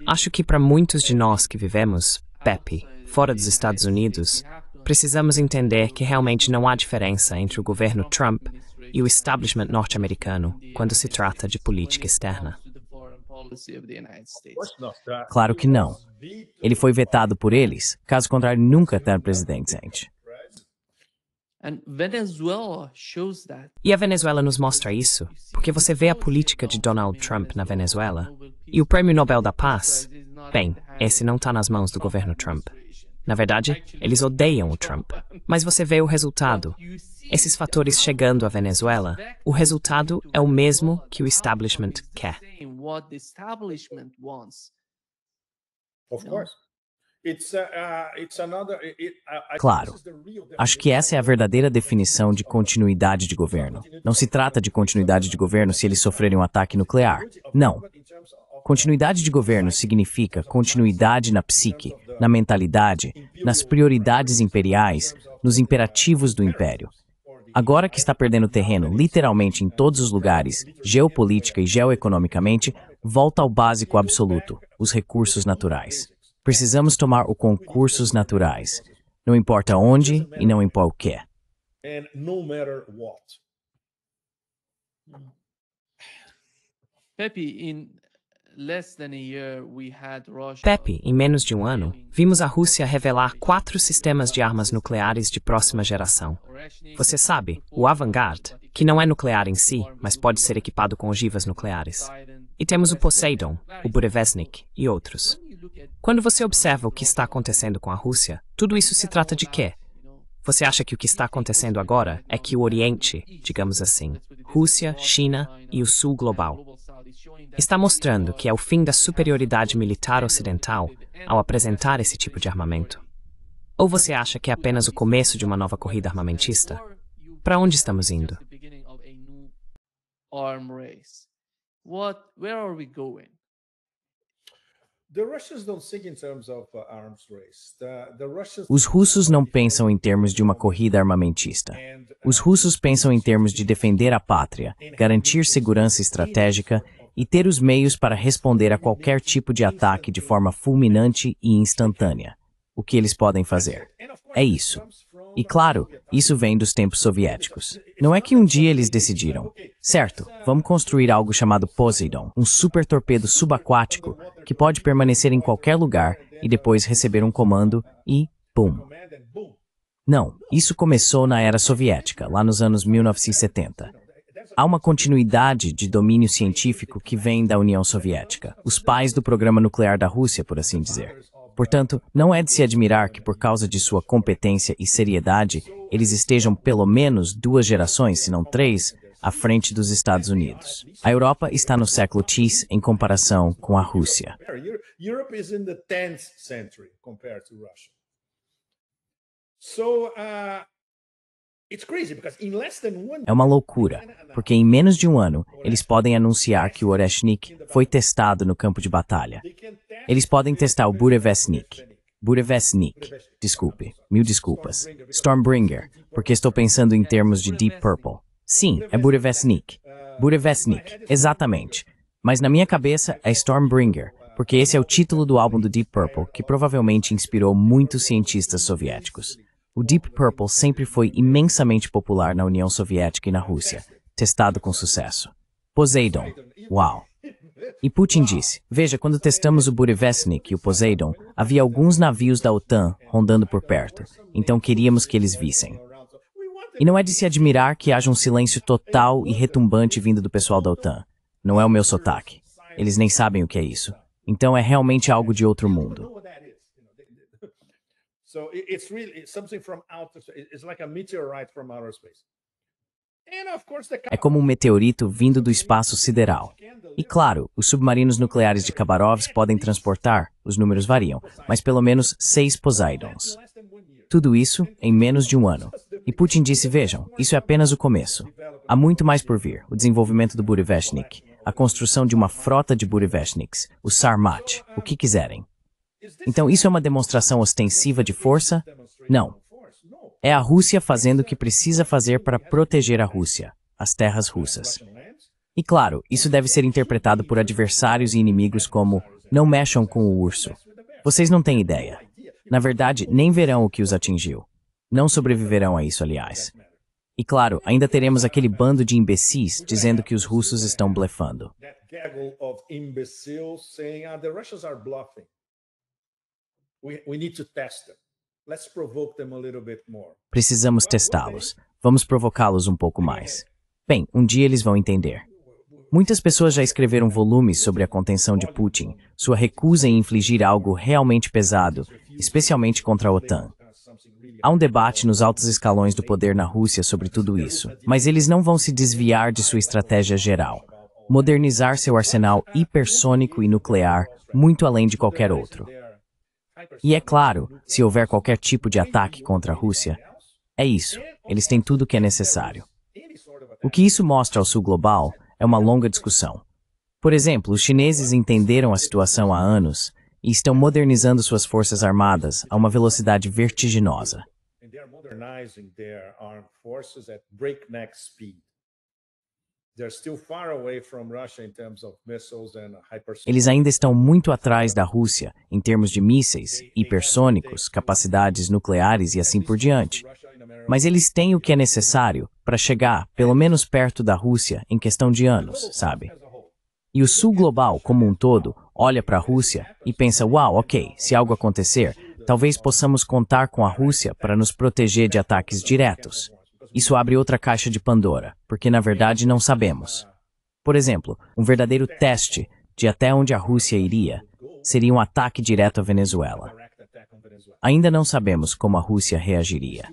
Acho que para muitos de nós que vivemos, Pepe, fora dos Estados Unidos, precisamos entender que realmente não há diferença entre o governo Trump e o establishment norte-americano quando se trata de política externa. Claro que não. Ele foi vetado por eles, caso contrário nunca terá presidente. E a Venezuela nos mostra isso, porque você vê a política de Donald Trump na Venezuela, e o Prêmio Nobel da Paz, bem, esse não está nas mãos do governo Trump. Na verdade, eles odeiam o Trump. Mas você vê o resultado. Esses fatores chegando à Venezuela, o resultado é o mesmo que o establishment quer. Claro. Acho que essa é a verdadeira definição de continuidade de governo. Não se trata de continuidade de governo se eles sofrerem um ataque nuclear. Não. Continuidade de governo significa continuidade na psique, na mentalidade, nas prioridades imperiais, nos imperativos do império. Agora que está perdendo terreno literalmente em todos os lugares, geopolítica e geoeconomicamente, volta ao básico absoluto, os recursos naturais. Precisamos tomar os concursos naturais. Não importa onde e não importa o que. Pepe, em menos de um ano, vimos a Rússia revelar 4 sistemas de armas nucleares de próxima geração. Você sabe, o Avangard, que não é nuclear em si, mas pode ser equipado com ogivas nucleares. E temos o Poseidon, o Burevestnik e outros. Quando você observa o que está acontecendo com a Rússia, tudo isso se trata de quê? Você acha que o que está acontecendo agora é que o Oriente, digamos assim, Rússia, China e o Sul global, está mostrando que é o fim da superioridade militar ocidental ao apresentar esse tipo de armamento? Ou você acha que é apenas o começo de uma nova corrida armamentista? Para onde estamos indo? Os russos não pensam em termos de uma corrida armamentista. Os russos pensam em termos de defender a pátria, garantir segurança estratégica e ter os meios para responder a qualquer tipo de ataque de forma fulminante e instantânea. O que eles podem fazer? É isso. E claro, isso vem dos tempos soviéticos. Não é que um dia eles decidiram, certo, vamos construir algo chamado Poseidon, um super torpedo subaquático que pode permanecer em qualquer lugar e depois receber um comando e pum. Não, isso começou na era soviética, lá nos anos 1970. Há uma continuidade de domínio científico que vem da União Soviética, os pais do programa nuclear da Rússia, por assim dizer. Portanto, não é de se admirar que, por causa de sua competência e seriedade, eles estejam pelo menos 2 gerações, se não 3, à frente dos Estados Unidos. A Europa está no século X em comparação com a Rússia. É uma loucura, porque em menos de um ano, eles podem anunciar que o Oreshnik foi testado no campo de batalha. Eles podem testar o Burevestnik. Desculpe, mil desculpas. Stormbringer, porque estou pensando em termos de Deep Purple. Sim, é Burevestnik. Burevestnik, exatamente. Mas na minha cabeça é Stormbringer, porque esse é o título do álbum do Deep Purple, que provavelmente inspirou muitos cientistas soviéticos. O Deep Purple sempre foi imensamente popular na União Soviética e na Rússia, testado com sucesso. Poseidon, uau! E Putin disse, veja, quando testamos o Burevestnik e o Poseidon, havia alguns navios da OTAN rondando por perto, então queríamos que eles vissem. E não é de se admirar que haja um silêncio total e retumbante vindo do pessoal da OTAN. Não é o meu sotaque. Eles nem sabem o que é isso. Então é realmente algo de outro mundo. É como um meteorito vindo do espaço sideral. E claro, os submarinos nucleares de Khabarovsk podem transportar, os números variam, mas pelo menos 6 Poseidons. Tudo isso em menos de um ano. E Putin disse, vejam, isso é apenas o começo. Há muito mais por vir, o desenvolvimento do Burevestnik, a construção de uma frota de Burevestniks, o Sarmat, o que quiserem. Então isso é uma demonstração ostensiva de força? Não. É a Rússia fazendo o que precisa fazer para proteger a Rússia, as terras russas. E claro, isso deve ser interpretado por adversários e inimigos como "não mexam com o urso". Vocês não têm ideia. Na verdade, nem verão o que os atingiu. Não sobreviverão a isso, aliás. E claro, ainda teremos aquele bando de imbecis dizendo que os russos estão blefando. Precisamos testá-los. Vamos provocá-los um pouco mais. Bem, um dia eles vão entender. Muitas pessoas já escreveram volumes sobre a contenção de Putin, sua recusa em infligir algo realmente pesado, especialmente contra a OTAN. Há um debate nos altos escalões do poder na Rússia sobre tudo isso, mas eles não vão se desviar de sua estratégia geral: modernizar seu arsenal hipersônico e nuclear muito além de qualquer outro. E é claro, se houver qualquer tipo de ataque contra a Rússia, é isso, eles têm tudo o que é necessário. O que isso mostra ao sul global é uma longa discussão. Por exemplo, os chineses entenderam a situação há anos e estão modernizando suas forças armadas a uma velocidade vertiginosa. Eles ainda estão muito atrás da Rússia em termos de mísseis, hipersônicos, capacidades nucleares e assim por diante. Mas eles têm o que é necessário para chegar, pelo menos perto da Rússia, em questão de anos, sabe? E o sul global, como um todo, olha para a Rússia e pensa: uau, ok, se algo acontecer, talvez possamos contar com a Rússia para nos proteger de ataques diretos. Isso abre outra caixa de Pandora, porque na verdade não sabemos. Por exemplo, um verdadeiro teste de até onde a Rússia iria seria um ataque direto à Venezuela. Ainda não sabemos como a Rússia reagiria.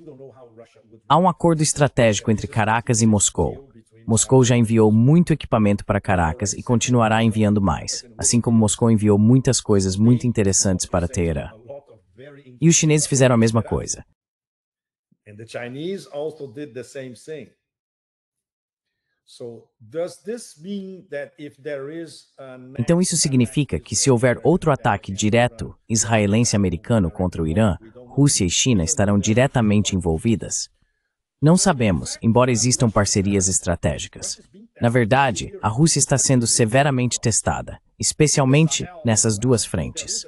Há um acordo estratégico entre Caracas e Moscou. Moscou já enviou muito equipamento para Caracas e continuará enviando mais, assim como Moscou enviou muitas coisas muito interessantes para Teherã. E os chineses fizeram a mesma coisa. Então isso significa que se houver outro ataque direto israelense-americano contra o Irã, Rússia e China estarão diretamente envolvidas? Não sabemos, embora existam parcerias estratégicas. Na verdade, a Rússia está sendo severamente testada, especialmente nessas duas frentes.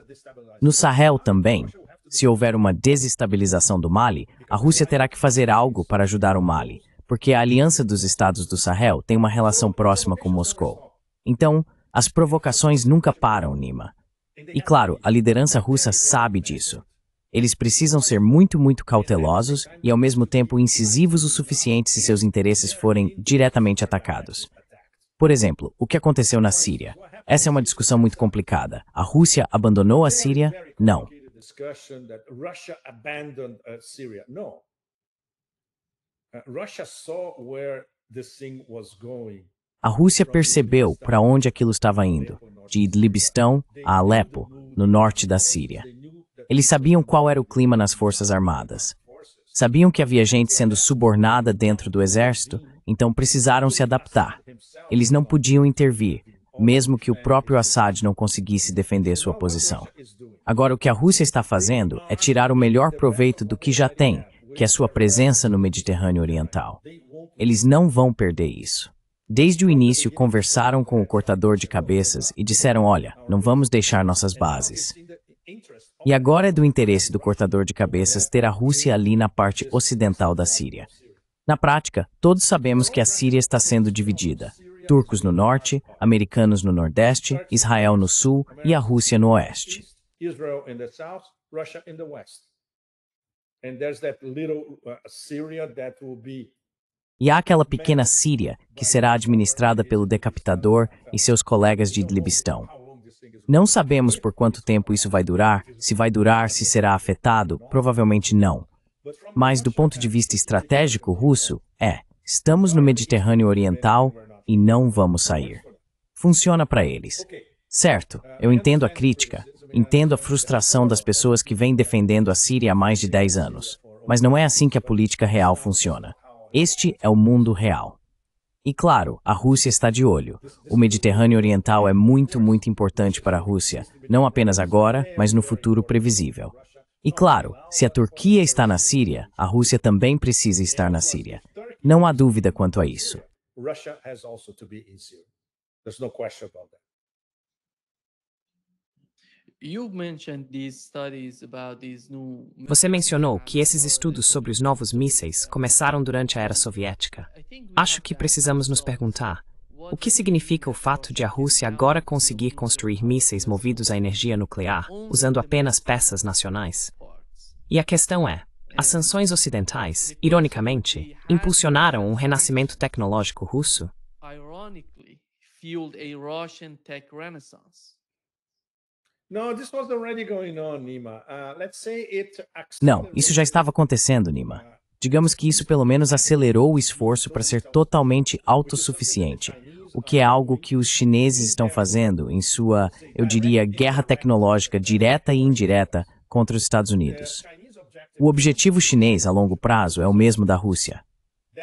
No Sahel também, se houver uma desestabilização do Mali, a Rússia terá que fazer algo para ajudar o Mali, porque a Aliança dos Estados do Sahel tem uma relação próxima com Moscou. Então, as provocações nunca param, Nima. E claro, a liderança russa sabe disso. Eles precisam ser muito cautelosos e ao mesmo tempo incisivos o suficiente se seus interesses forem diretamente atacados. Por exemplo, o que aconteceu na Síria? Essa é uma discussão muito complicada. A Rússia abandonou a Síria? Não. A Rússia percebeu para onde aquilo estava indo, de Idlibistão a Alepo, no norte da Síria. Eles sabiam qual era o clima nas forças armadas. Sabiam que havia gente sendo subornada dentro do exército, então precisaram se adaptar. Eles não podiam intervir, mesmo que o próprio Assad não conseguisse defender sua posição. Agora, o que a Rússia está fazendo é tirar o melhor proveito do que já tem, que é sua presença no Mediterrâneo Oriental. Eles não vão perder isso. Desde o início, conversaram com o cortador de cabeças e disseram: olha, não vamos deixar nossas bases. E agora é do interesse do cortador de cabeças ter a Rússia ali na parte ocidental da Síria. Na prática, todos sabemos que a Síria está sendo dividida. Turcos no norte, americanos no nordeste, Israel no sul e a Rússia no oeste. E há aquela pequena Síria que será administrada pelo decapitador e seus colegas de Idlibistão. Não sabemos por quanto tempo isso vai durar, se será afetado, provavelmente não. Mas do ponto de vista estratégico russo, estamos no Mediterrâneo Oriental e não vamos sair. Funciona para eles. Certo, eu entendo a crítica, entendo a frustração das pessoas que vêm defendendo a Síria há mais de 10 anos. Mas não é assim que a política real funciona. Este é o mundo real. E claro, a Rússia está de olho. O Mediterrâneo Oriental é muito importante para a Rússia, não apenas agora, mas no futuro previsível. E claro, se a Turquia está na Síria, a Rússia também precisa estar na Síria. Não há dúvida quanto a isso. Russia has also to be easier. There's no question about that. Você mencionou que esses estudos sobre os novos mísseis começaram durante a era soviética. Acho que precisamos nos perguntar: o que significa o fato de a Rússia agora conseguir construir mísseis movidos à energia nuclear, usando apenas peças nacionais? E a questão é: as sanções ocidentais, ironicamente, impulsionaram um renascimento tecnológico russo? Não, isso já estava acontecendo, Nima. Digamos que isso pelo menos acelerou o esforço para ser totalmente autossuficiente, o que é algo que os chineses estão fazendo em sua, eu diria, guerra tecnológica direta e indireta contra os Estados Unidos. O objetivo chinês a longo prazo é o mesmo da Rússia: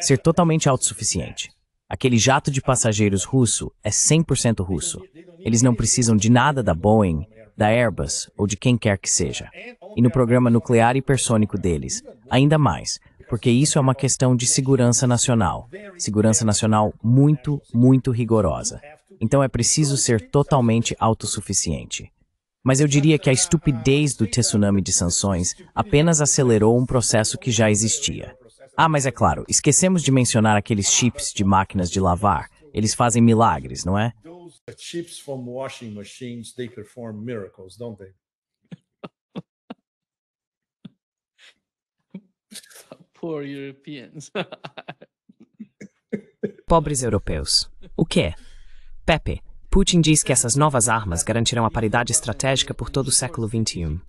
ser totalmente autossuficiente. Aquele jato de passageiros russo é 100% russo. Eles não precisam de nada da Boeing, da Airbus ou de quem quer que seja. E no programa nuclear hipersônico deles, ainda mais, porque isso é uma questão de segurança nacional muito, muito rigorosa. Então é preciso ser totalmente autossuficiente. Mas eu diria que a estupidez do tsunami de sanções apenas acelerou um processo que já existia. Ah, mas é claro, esquecemos de mencionar aqueles chips de máquinas de lavar. Eles fazem milagres, não é? Chips from washing machines, they perform miracles, don't they? Poor Europeans. Pobres europeus. O quê? Pepe, Putin diz que essas novas armas garantirão a paridade estratégica por todo o século XXI.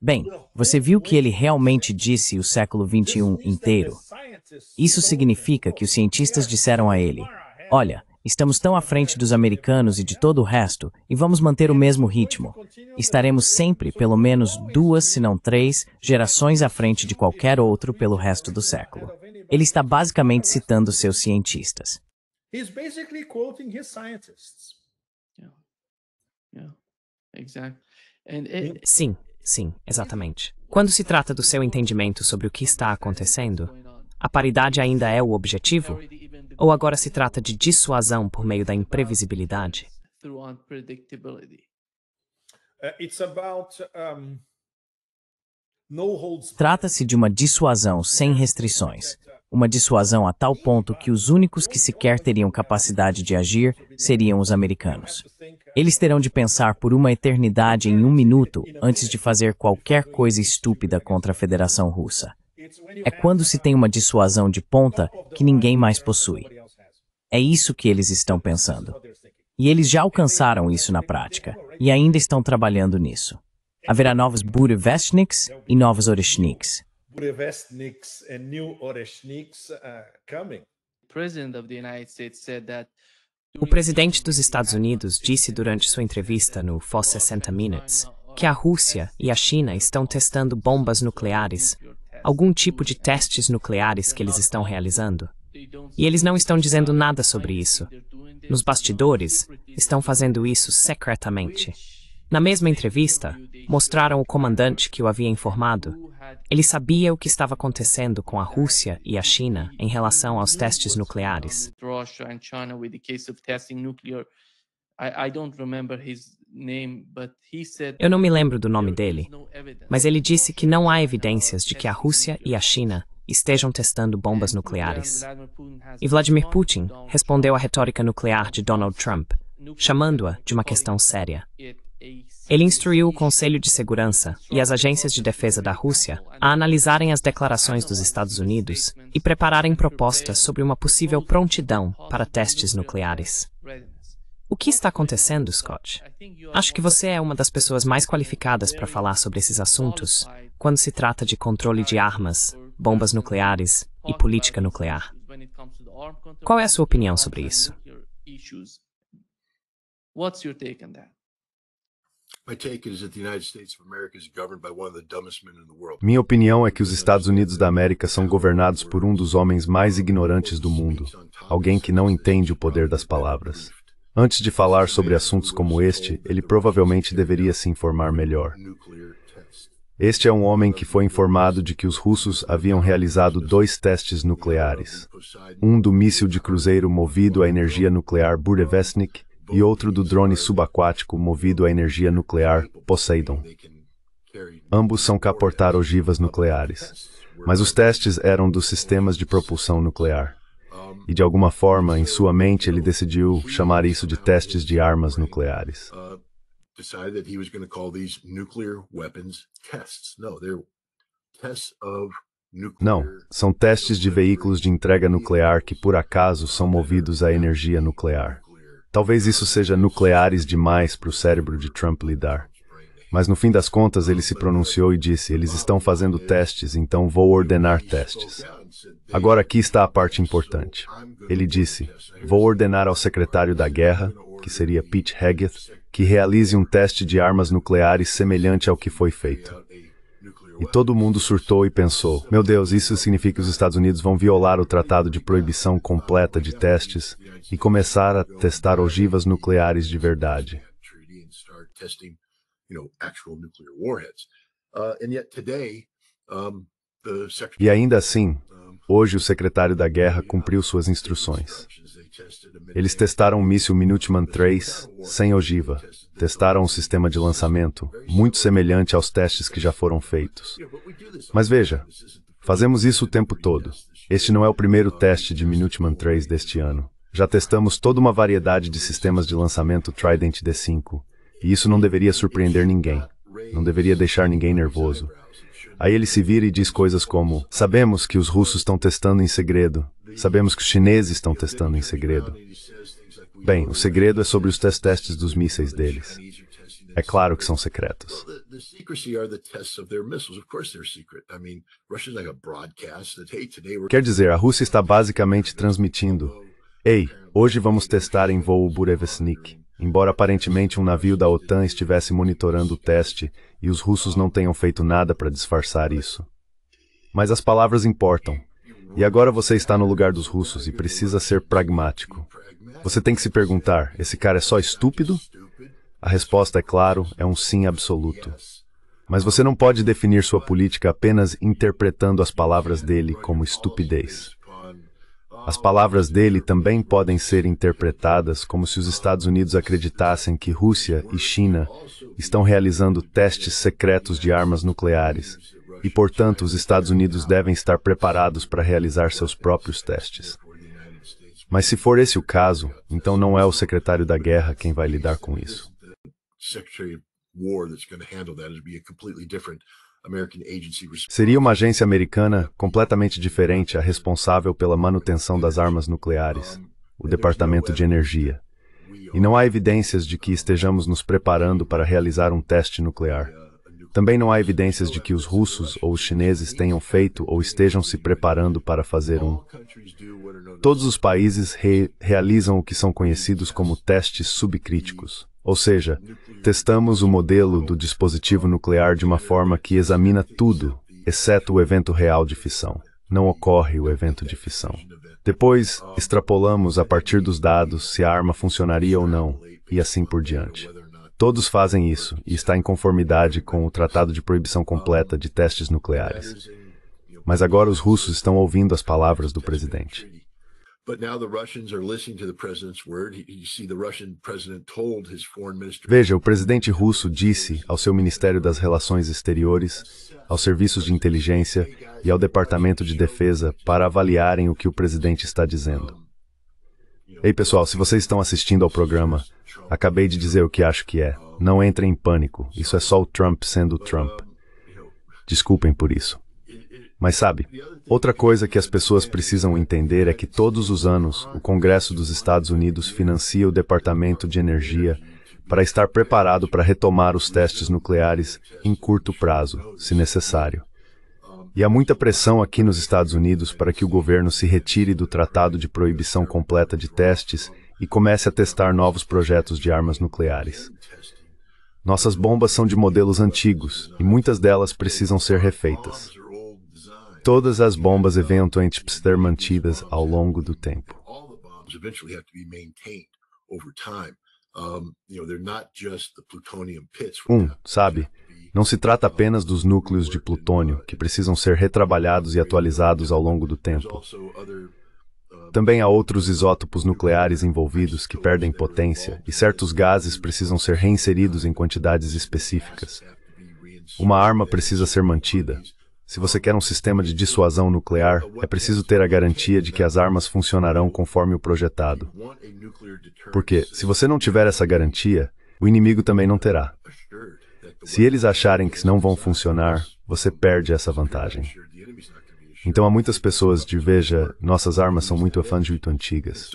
Bem, você viu que ele realmente disse o século XXI inteiro? Isso significa que os cientistas disseram a ele: olha, estamos tão à frente dos americanos e de todo o resto, e vamos manter o mesmo ritmo. Estaremos sempre, pelo menos 2, se não 3, gerações à frente de qualquer outro pelo resto do século. Ele está basicamente citando seus cientistas. Sim, exatamente. Quando se trata do seu entendimento sobre o que está acontecendo, a paridade ainda é o objetivo? Ou agora se trata de dissuasão por meio da imprevisibilidade? Trata-se de uma dissuasão sem restrições. Uma dissuasão a tal ponto que os únicos que sequer teriam capacidade de agir seriam os americanos. Eles terão de pensar por uma eternidade em 1 minuto antes de fazer qualquer coisa estúpida contra a Federação Russa. É quando se tem uma dissuasão de ponta que ninguém mais possui. É isso que eles estão pensando. E eles já alcançaram isso na prática, e ainda estão trabalhando nisso. Haverá novos Burevestniks e novos Oreshniks. O presidente dos Estados Unidos disse durante sua entrevista no Fox 60 Minutes que a Rússia e a China estão testando bombas nucleares, algum tipo de testes nucleares que eles estão realizando. E eles não estão dizendo nada sobre isso. Nos bastidores, estão fazendo isso secretamente. Na mesma entrevista, mostraram o comandante que o havia informado. Ele sabia o que estava acontecendo com a Rússia e a China em relação aos testes nucleares. Eu não me lembro do nome dele, mas ele disse que não há evidências de que a Rússia e a China estejam testando bombas nucleares. E Vladimir Putin respondeu à retórica nuclear de Donald Trump, chamando-a de uma questão séria. Ele instruiu o Conselho de Segurança e as agências de defesa da Rússia a analisarem as declarações dos Estados Unidos e prepararem propostas sobre uma possível prontidão para testes nucleares. O que está acontecendo, Scott? Acho que você é uma das pessoas mais qualificadas para falar sobre esses assuntos quando se trata de controle de armas, bombas nucleares e política nuclear. Qual é a sua opinião sobre isso? Minha opinião é que os Estados Unidos da América são governados por um dos homens mais ignorantes do mundo, alguém que não entende o poder das palavras. Antes de falar sobre assuntos como este, ele provavelmente deveria se informar melhor. Este é um homem que foi informado de que os russos haviam realizado 2 testes nucleares. Um do míssil de cruzeiro movido a energia nuclear Burevestnik e outro do drone subaquático movido a energia nuclear Poseidon. Ambos são capotar ogivas nucleares, mas os testes eram dos sistemas de propulsão nuclear. E de alguma forma, em sua mente, ele decidiu chamar isso de testes de armas nucleares. Não, são testes de veículos de entrega nuclear que, por acaso, são movidos a energia nuclear. Talvez isso seja nucleares demais para o cérebro de Trump lidar. Mas no fim das contas ele se pronunciou e disse, eles estão fazendo testes, então vou ordenar testes. Agora aqui está a parte importante. Ele disse, vou ordenar ao secretário da guerra, que seria Pete Hegseth, que realize um teste de armas nucleares semelhante ao que foi feito. E todo mundo surtou e pensou, meu Deus, isso significa que os Estados Unidos vão violar o Tratado de Proibição Completa de Testes e começar a testar ogivas nucleares de verdade. E ainda assim, hoje o secretário da guerra cumpriu suas instruções. Eles testaram o míssil Minuteman III sem ogiva. Testaram um sistema de lançamento muito semelhante aos testes que já foram feitos. Mas veja, fazemos isso o tempo todo. Este não é o primeiro teste de Minuteman III deste ano. Já testamos toda uma variedade de sistemas de lançamento Trident D5. E isso não deveria surpreender ninguém. Não deveria deixar ninguém nervoso. Aí ele se vira e diz coisas como, sabemos que os russos estão testando em segredo. Sabemos que os chineses estão testando em segredo. Bem, o segredo é sobre os testes dos mísseis deles. É claro que são secretos. Quer dizer, a Rússia está basicamente transmitindo, ei, hoje vamos testar em voo Burevestnik. Embora aparentemente um navio da OTAN estivesse monitorando o teste e os russos não tenham feito nada para disfarçar isso. Mas as palavras importam. E agora você está no lugar dos russos e precisa ser pragmático. Você tem que se perguntar, esse cara é só estúpido? A resposta é claro, é um sim absoluto. Mas você não pode definir sua política apenas interpretando as palavras dele como estupidez. As palavras dele também podem ser interpretadas como se os Estados Unidos acreditassem que Rússia e China estão realizando testes secretos de armas nucleares e, portanto, os Estados Unidos devem estar preparados para realizar seus próprios testes. Mas se for esse o caso, então não é o secretário da guerra quem vai lidar com isso. Seria uma agência americana completamente diferente a responsável pela manutenção das armas nucleares, o Departamento de Energia. E não há evidências de que estejamos nos preparando para realizar um teste nuclear. Também não há evidências de que os russos ou os chineses tenham feito ou estejam se preparando para fazer um. Todos os países realizam o que são conhecidos como testes subcríticos. Ou seja, testamos o modelo do dispositivo nuclear de uma forma que examina tudo, exceto o evento real de fissão. Não ocorre o evento de fissão. Depois, extrapolamos a partir dos dados se a arma funcionaria ou não, e assim por diante. Todos fazem isso, e está em conformidade com o Tratado de Proibição Completa de Testes Nucleares. Mas agora os russos estão ouvindo as palavras do presidente. Veja, o presidente russo disse ao seu Ministério das Relações Exteriores, aos serviços de inteligência e ao Departamento de Defesa para avaliarem o que o presidente está dizendo. Ei, pessoal, se vocês estão assistindo ao programa, acabei de dizer o que acho que é. Não entrem em pânico. Isso é só o Trump sendo o Trump. Desculpem por isso. Mas sabe, outra coisa que as pessoas precisam entender é que todos os anos o Congresso dos Estados Unidos financia o Departamento de Energia para estar preparado para retomar os testes nucleares em curto prazo, se necessário. E há muita pressão aqui nos Estados Unidos para que o governo se retire do Tratado de Proibição Completa de Testes e comece a testar novos projetos de armas nucleares. Nossas bombas são de modelos antigos e muitas delas precisam ser refeitas. Todas as bombas eventualmente precisam ser mantidas ao longo do tempo. Sabe, Não se trata apenas dos núcleos de plutônio, que precisam ser retrabalhados e atualizados ao longo do tempo. Também há outros isótopos nucleares envolvidos que perdem potência, e certos gases precisam ser reinseridos em quantidades específicas. Uma arma precisa ser mantida. Se você quer um sistema de dissuasão nuclear, é preciso ter a garantia de que as armas funcionarão conforme o projetado. Porque, se você não tiver essa garantia, o inimigo também não terá. Se eles acharem que não vão funcionar, você perde essa vantagem. Então há muitas pessoas de veja, nossas armas são muito antigas.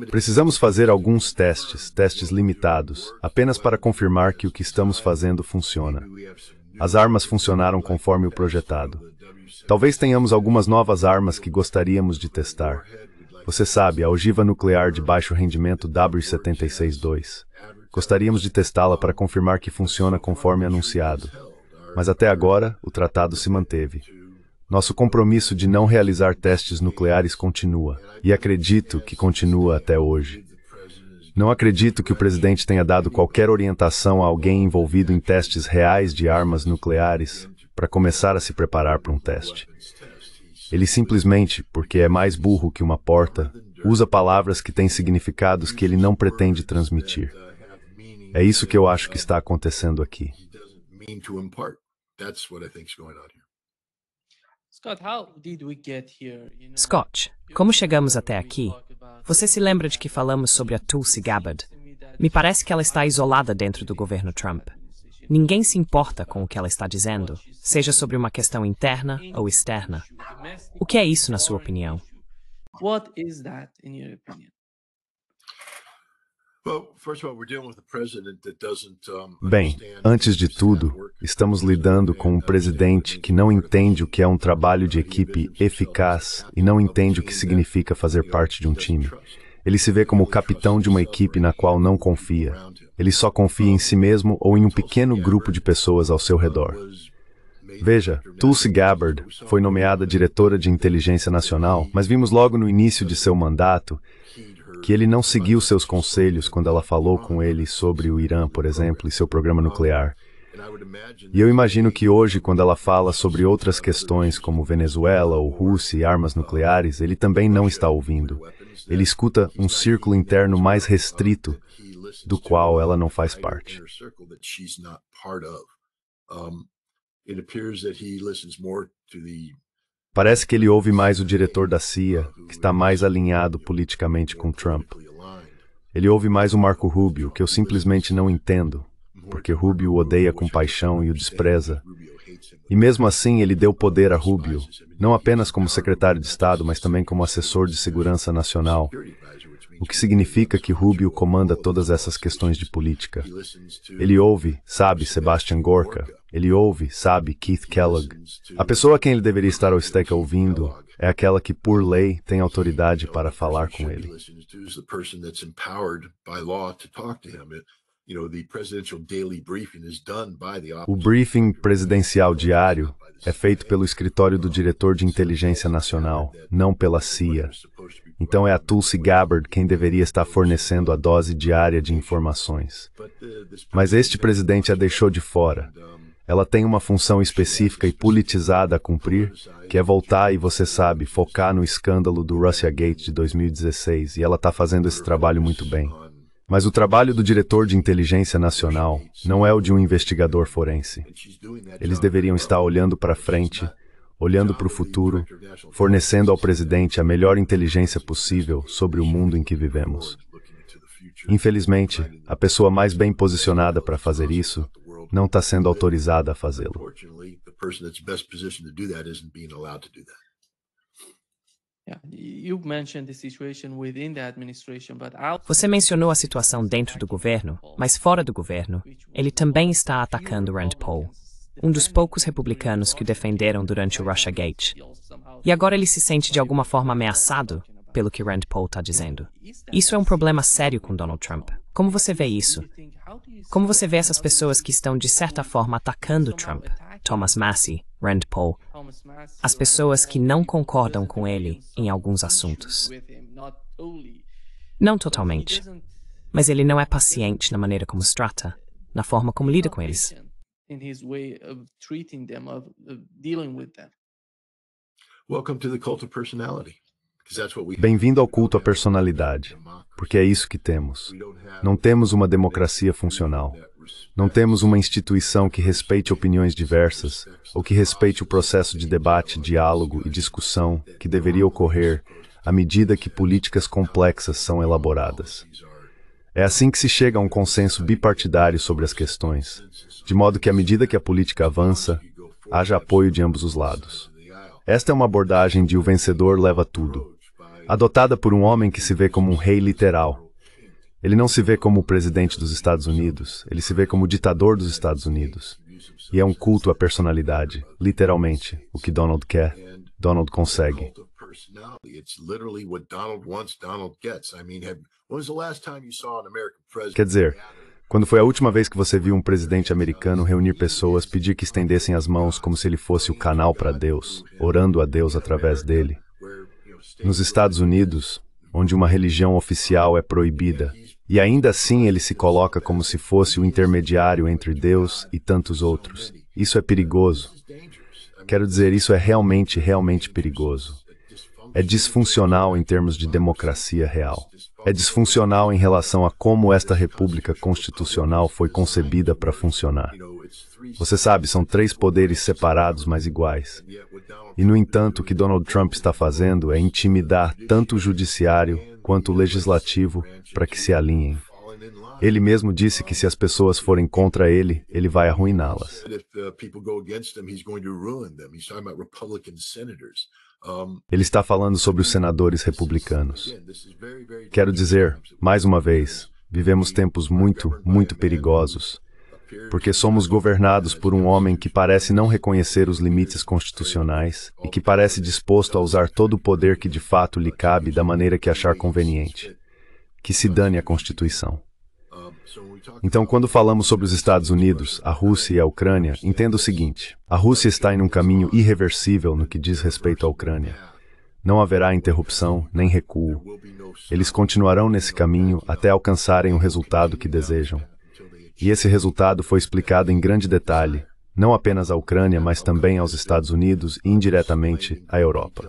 Precisamos fazer alguns testes limitados, apenas para confirmar que o que estamos fazendo funciona. As armas funcionaram conforme o projetado. Talvez tenhamos algumas novas armas que gostaríamos de testar. Você sabe, a ogiva nuclear de baixo rendimento W76-2. Gostaríamos de testá-la para confirmar que funciona conforme anunciado. Mas até agora, o tratado se manteve. Nosso compromisso de não realizar testes nucleares continua, e acredito que continua até hoje. Não acredito que o presidente tenha dado qualquer orientação a alguém envolvido em testes reais de armas nucleares para começar a se preparar para um teste. Ele simplesmente, porque é mais burro que uma porta, usa palavras que têm significados que ele não pretende transmitir. É isso que eu acho que está acontecendo aqui. Scott, como chegamos até aqui? Você se lembra de que falamos sobre a Tulsi Gabbard? Me parece que ela está isolada dentro do governo Trump. Ninguém se importa com o que ela está dizendo, seja sobre uma questão interna ou externa. O que é isso, na sua opinião? Bem, antes de tudo, estamos lidando com um presidente que não entende o que é um trabalho de equipe eficaz e não entende o que significa fazer parte de um time. Ele se vê como o capitão de uma equipe na qual não confia. Ele só confia em si mesmo ou em um pequeno grupo de pessoas ao seu redor. Veja, Tulsi Gabbard foi nomeada diretora de inteligência nacional, mas vimos logo no início de seu mandato que ele não seguiu seus conselhos quando ela falou com ele sobre o Irã, por exemplo, e seu programa nuclear. E eu imagino que hoje, quando ela fala sobre outras questões como Venezuela ou Rússia e armas nucleares, ele também não está ouvindo. Ele escuta um círculo interno mais restrito, do qual ela não faz parte. Parece que ele ouve mais o diretor da CIA, que está mais alinhado politicamente com Trump. Ele ouve mais o Marco Rubio, que eu simplesmente não entendo, porque Rubio o odeia com paixão e o despreza. E mesmo assim ele deu poder a Rubio, não apenas como secretário de Estado, mas também como assessor de segurança nacional, o que significa que Rubio comanda todas essas questões de política. Ele ouve, sabe, Sebastian Gorka. Ele ouve, sabe, Keith Kellogg. A pessoa a quem ele deveria estar ao Steca ouvindo é aquela que, por lei, tem autoridade para falar com ele. O briefing presidencial diário é feito pelo escritório do diretor de inteligência nacional, não pela CIA. Então é a Tulsi Gabbard quem deveria estar fornecendo a dose diária de informações. Mas este presidente a deixou de fora. Ela tem uma função específica e politizada a cumprir, que é voltar e, você sabe, focar no escândalo do Russiagate de 2016, e ela está fazendo esse trabalho muito bem. Mas o trabalho do diretor de inteligência nacional não é o de um investigador forense. Eles deveriam estar olhando para frente, olhando para o futuro, fornecendo ao presidente a melhor inteligência possível sobre o mundo em que vivemos. Infelizmente, a pessoa mais bem posicionada para fazer isso não está sendo autorizada a fazê-lo. Você mencionou a situação dentro do governo, mas fora do governo, ele também está atacando Rand Paul, um dos poucos republicanos que o defenderam durante o Russiagate. E agora ele se sente de alguma forma ameaçado pelo que Rand Paul está dizendo. Isso é um problema sério com Donald Trump. Como você vê isso? Como você vê essas pessoas que estão, de certa forma, atacando Trump? Thomas Massie, Rand Paul, as pessoas que não concordam com ele em alguns assuntos. Não totalmente. Mas ele não é paciente na maneira como os trata, na forma como lida com eles. Bem-vindo ao culto à personalidade, porque é isso que temos. Não temos uma democracia funcional. Não temos uma instituição que respeite opiniões diversas, ou que respeite o processo de debate, diálogo e discussão que deveria ocorrer à medida que políticas complexas são elaboradas. É assim que se chega a um consenso bipartidário sobre as questões, de modo que à medida que a política avança, haja apoio de ambos os lados. Esta é uma abordagem de o vencedor leva tudo, adotada por um homem que se vê como um rei literal. Ele não se vê como o presidente dos Estados Unidos, ele se vê como o ditador dos Estados Unidos. E é um culto à personalidade, literalmente. O que Donald quer, Donald consegue. Quer dizer, quando foi a última vez que você viu um presidente americano reunir pessoas, pedir que estendessem as mãos como se ele fosse o canal para Deus, orando a Deus através dele? Nos Estados Unidos, onde uma religião oficial é proibida, e ainda assim ele se coloca como se fosse o intermediário entre Deus e tantos outros. Isso é perigoso. Quero dizer, isso é realmente perigoso. É disfuncional em termos de democracia real. É disfuncional em relação a como esta república constitucional foi concebida para funcionar. Você sabe, são 3 poderes separados, mas iguais. E, no entanto, o que Donald Trump está fazendo é intimidar tanto o judiciário quanto o legislativo para que se alinhem. Ele mesmo disse que se as pessoas forem contra ele, ele vai arruiná-las. Ele está falando sobre os senadores republicanos. Quero dizer, mais uma vez, vivemos tempos muito perigosos, porque somos governados por um homem que parece não reconhecer os limites constitucionais e que parece disposto a usar todo o poder que de fato lhe cabe da maneira que achar conveniente. Que se dane a Constituição. Então, quando falamos sobre os Estados Unidos, a Rússia e a Ucrânia, entenda o seguinte: a Rússia está em um caminho irreversível no que diz respeito à Ucrânia. Não haverá interrupção nem recuo. Eles continuarão nesse caminho até alcançarem o resultado que desejam. E esse resultado foi explicado em grande detalhe, não apenas à Ucrânia, mas também aos Estados Unidos e indiretamente à Europa.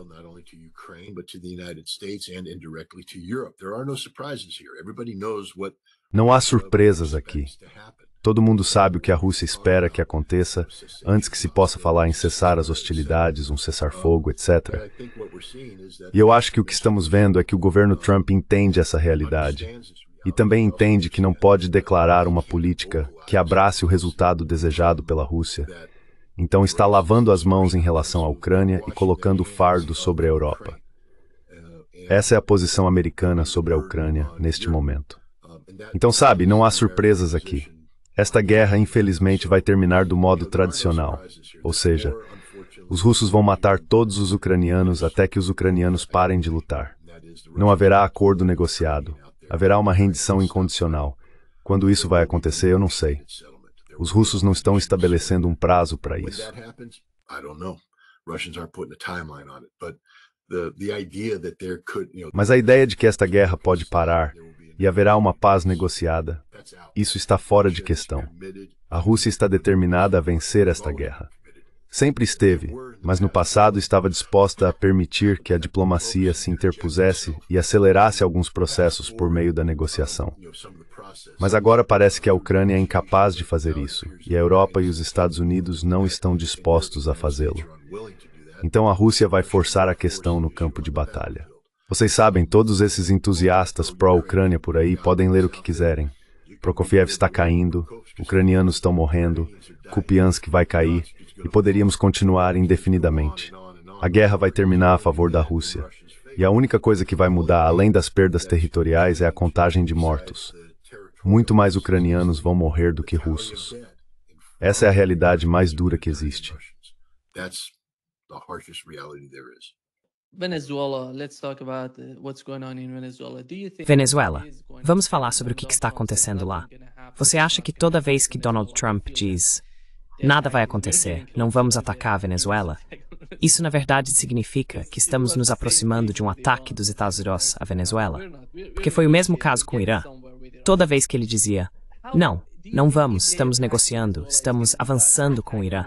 Não há surpresas aqui. Todo mundo sabe o que a Rússia espera que aconteça antes que se possa falar em cessar as hostilidades, um cessar-fogo, etc. E eu acho que o que estamos vendo é que o governo Trump entende essa realidade e também entende que não pode declarar uma política que abrace o resultado desejado pela Rússia. Então está lavando as mãos em relação à Ucrânia e colocando o fardo sobre a Europa. Essa é a posição americana sobre a Ucrânia neste momento. Então, sabe, não há surpresas aqui. Esta guerra, infelizmente, vai terminar do modo tradicional. Ou seja, os russos vão matar todos os ucranianos até que os ucranianos parem de lutar. Não haverá acordo negociado. Haverá uma rendição incondicional. Quando isso vai acontecer, eu não sei. Os russos não estão estabelecendo um prazo para isso. Mas a ideia de que esta guerra pode parar e haverá uma paz negociada, isso está fora de questão. A Rússia está determinada a vencer esta guerra. Sempre esteve, mas no passado estava disposta a permitir que a diplomacia se interpusesse e acelerasse alguns processos por meio da negociação. Mas agora parece que a Ucrânia é incapaz de fazer isso, e a Europa e os Estados Unidos não estão dispostos a fazê-lo. Então a Rússia vai forçar a questão no campo de batalha. Vocês sabem, todos esses entusiastas pró-Ucrânia por aí podem ler o que quiserem. Prokofiev está caindo, ucranianos estão morrendo, Kupiansk vai cair, e poderíamos continuar indefinidamente. A guerra vai terminar a favor da Rússia. E a única coisa que vai mudar, além das perdas territoriais, é a contagem de mortos. Muito mais ucranianos vão morrer do que russos. Essa é a realidade mais dura que existe. Venezuela. Vamos falar sobre o que está acontecendo lá. Você acha que toda vez que Donald Trump diz nada vai acontecer, não vamos atacar a Venezuela, isso na verdade significa que estamos nos aproximando de um ataque dos Estados Unidos à Venezuela? Porque foi o mesmo caso com o Irã. toda vez que ele dizia, não, não vamos, estamos negociando, estamos avançando com o Irã.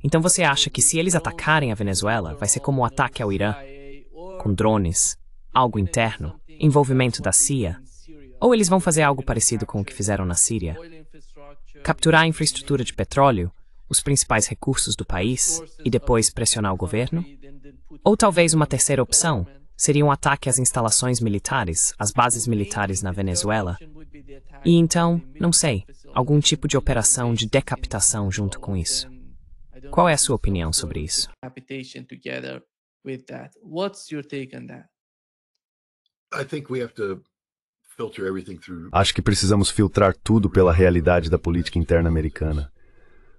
Então você acha que se eles atacarem a Venezuela, vai ser como o ataque ao Irã, com drones, algo interno, envolvimento da CIA? Ou eles vão fazer algo parecido com o que fizeram na Síria? Capturar a infraestrutura de petróleo, os principais recursos do país, e depois pressionar o governo? Ou talvez uma terceira opção seria um ataque às instalações militares, às bases militares na Venezuela. E então, não sei, algum tipo de operação de decapitação junto com isso. Qual é a sua opinião sobre isso? Acho que precisamos filtrar tudo pela realidade da política interna americana.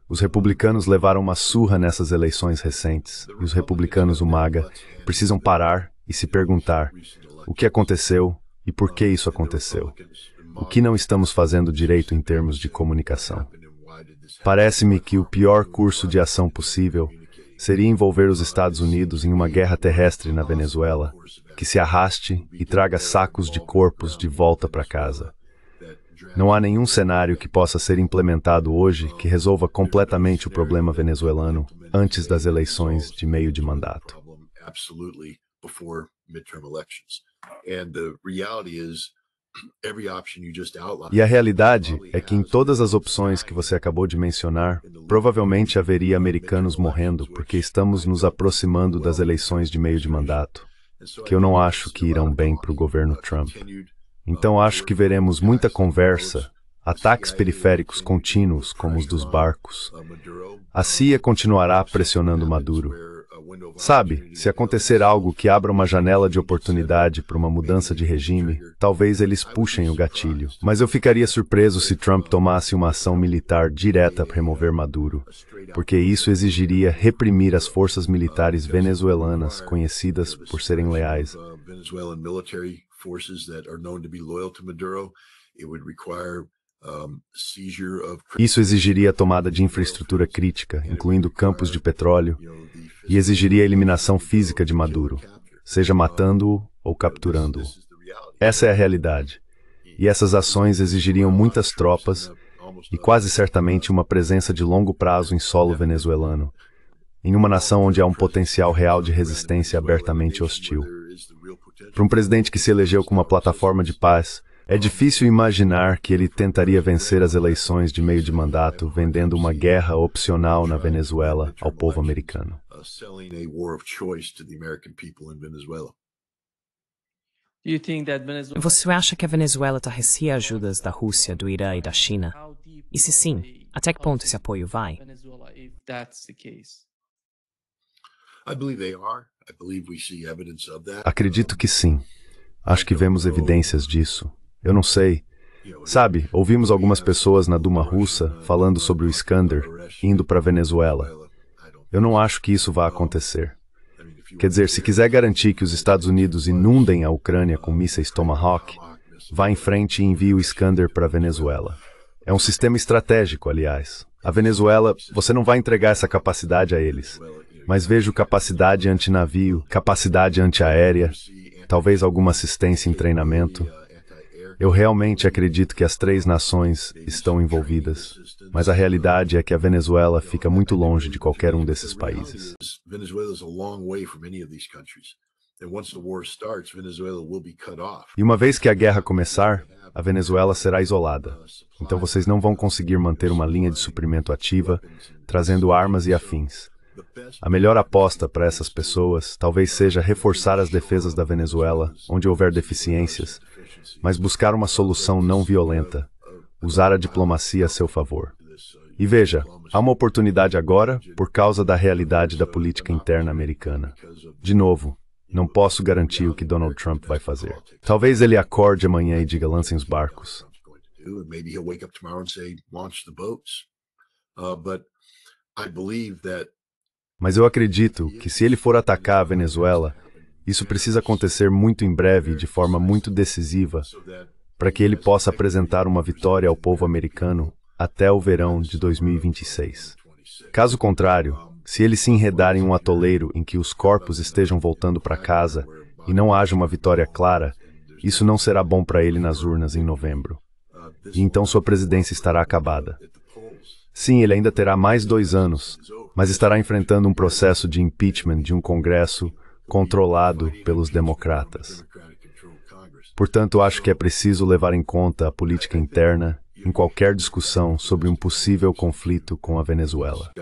Os republicanos levaram uma surra nessas eleições recentes, e os republicanos, o MAGA, precisam parar e se perguntar o que aconteceu e por que isso aconteceu. O que não estamos fazendo direito em termos de comunicação? Parece-me que o pior curso de ação possível seria envolver os Estados Unidos em uma guerra terrestre na Venezuela, que se arraste e traga sacos de corpos de volta para casa. Não há nenhum cenário que possa ser implementado hoje que resolva completamente o problema venezuelano antes das eleições de meio de mandato. E a realidade é que em todas as opções que você acabou de mencionar, provavelmente haveria americanos morrendo porque estamos nos aproximando das eleições de meio de mandato, que eu não acho que irão bem para o governo Trump. Então acho que veremos muita conversa, ataques periféricos contínuos como os dos barcos. A CIA continuará pressionando Maduro. Sabe, se acontecer algo que abra uma janela de oportunidade para uma mudança de regime, talvez eles puxem o gatilho. Mas eu ficaria surpreso se Trump tomasse uma ação militar direta para remover Maduro, porque isso exigiria reprimir as forças militares venezuelanas conhecidas por serem leais. Isso exigiria a tomada de infraestrutura crítica, incluindo campos de petróleo, e exigiria a eliminação física de Maduro, seja matando-o ou capturando-o. Essa é a realidade. E essas ações exigiriam muitas tropas e quase certamente uma presença de longo prazo em solo venezuelano, em uma nação onde há um potencial real de resistência abertamente hostil. Para um presidente que se elegeu com uma plataforma de paz, é difícil imaginar que ele tentaria vencer as eleições de meio de mandato vendendo uma guerra opcional na Venezuela ao povo americano. Você acha que a Venezuela está recebendo ajudas da Rússia, do Irã e da China? E se sim, até que ponto esse apoio vai? Acredito que sim. Acho que vemos evidências disso. Eu não sei. Sabe, ouvimos algumas pessoas na Duma russa falando sobre o Iskander indo para a Venezuela. Eu não acho que isso vá acontecer. Quer dizer, se quiser garantir que os Estados Unidos inundem a Ucrânia com mísseis Tomahawk, vá em frente e envie o Iskander para a Venezuela. É um sistema estratégico, aliás. A Venezuela, você não vai entregar essa capacidade a eles. Mas vejo capacidade antinavio, capacidade antiaérea, talvez alguma assistência em treinamento. Eu realmente acredito que as três nações estão envolvidas, mas a realidade é que a Venezuela fica muito longe de qualquer um desses países. E uma vez que a guerra começar, a Venezuela será isolada. Então vocês não vão conseguir manter uma linha de suprimento ativa, trazendo armas e afins. A melhor aposta para essas pessoas talvez seja reforçar as defesas da Venezuela, onde houver deficiências, mas buscar uma solução não violenta, usar a diplomacia a seu favor. E veja, há uma oportunidade agora por causa da realidade da política interna americana. De novo, não posso garantir o que Donald Trump vai fazer. Talvez ele acorde amanhã e diga lancem os barcos. Mas eu acredito que se ele for atacar a Venezuela, isso precisa acontecer muito em breve e de forma muito decisiva, para que ele possa apresentar uma vitória ao povo americano até o verão de 2026. Caso contrário, se ele se enredar em um atoleiro em que os corpos estejam voltando para casa e não haja uma vitória clara, isso não será bom para ele nas urnas em novembro. E então sua presidência estará acabada. Sim, ele ainda terá mais 2 anos, mas estará enfrentando um processo de impeachment de um Congresso controlado pelos democratas. Portanto, acho que é preciso levar em conta a política interna em qualquer discussão sobre um possível conflito com a Venezuela.